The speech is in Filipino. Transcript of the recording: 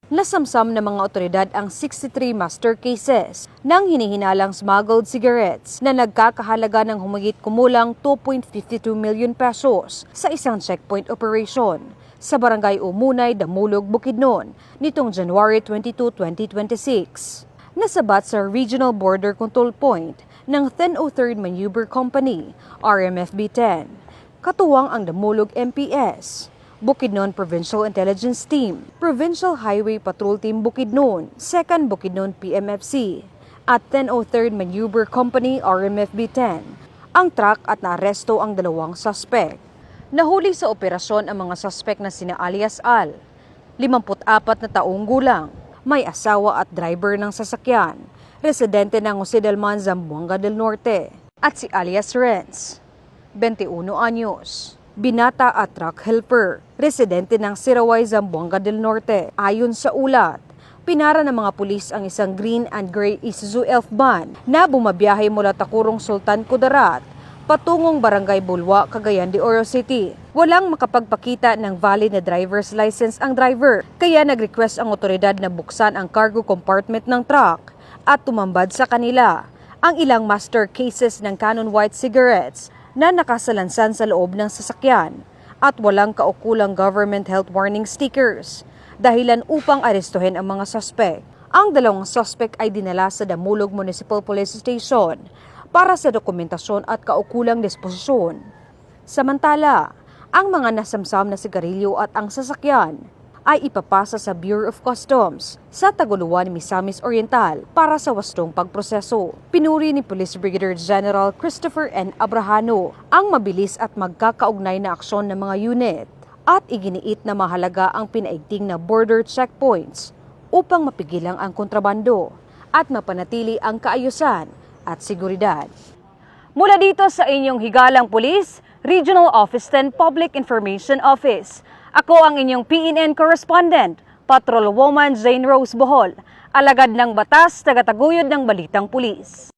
Nasamsam ng mga otoridad ang 63 master cases ng hinihinalang smuggled cigarettes na nagkakahalaga ng humigit kumulang 2.52 million pesos sa isang checkpoint operation sa Barangay Umunay, Damulog, Bukidnon nitong January 22, 2026. Nasabat sa Regional Border Control Point ng 1003rd Maneuver Company, RMFB-10, katuwang ang Damulog MPS, Bukidnon Provincial Intelligence Team, Provincial Highway Patrol Team Bukidnon, 2nd Bukidnon PMFC, at 1003rd Maneuver Company RMFB-10, ang truck at naaresto ang dalawang suspect. Nahuli sa operasyon ang mga suspect na sina alias Al, 54 na taong gulang, may asawa at driver ng sasakyan, residente ng Jose del Man, Zamboanga del Norte, at si alias Renz, 21 anyos. Binata at truck helper, residente ng Siraway, Zamboanga del Norte. Ayon sa ulat, pinara ng mga pulis ang isang green and gray Isuzu Elf van na bumabiyahe mula Takurong Sultan Kudarat patungong Barangay Bulwa, Cagayan de Oro City. Walang makapagpakita ng valid na driver's license ang driver, kaya nag-request ang otoridad na buksan ang cargo compartment ng truck at tumambad sa kanila ang ilang master cases ng Canon White cigarettes na nakasalansan sa loob ng sasakyan at walang kaukulang government health warning stickers, dahilan upang arestuhin ang mga suspect. Ang dalawang suspect ay dinala sa Damulog Municipal Police Station para sa dokumentasyon at kaukulang disposisyon. Samantala, ang mga nasamsam na sigarilyo at ang sasakyan ay ipapasa sa Bureau of Customs sa Taguluan, Misamis Oriental para sa wastong pagproseso. Pinuri ni Police Brigadier General Christopher N. Abrahano ang mabilis at magkakaugnay na aksyon ng mga unit at iginiit na mahalaga ang pinaigting na border checkpoints upang mapigilan ang kontrabando at mapanatili ang kaayusan at seguridad. Mula dito sa inyong higalang pulis, Regional Office 10 Public Information Office. Ako ang inyong PNN correspondent, Patrolwoman Jane Rose Bohol, alagad ng batas, tagataguyod ng Balitang Pulis.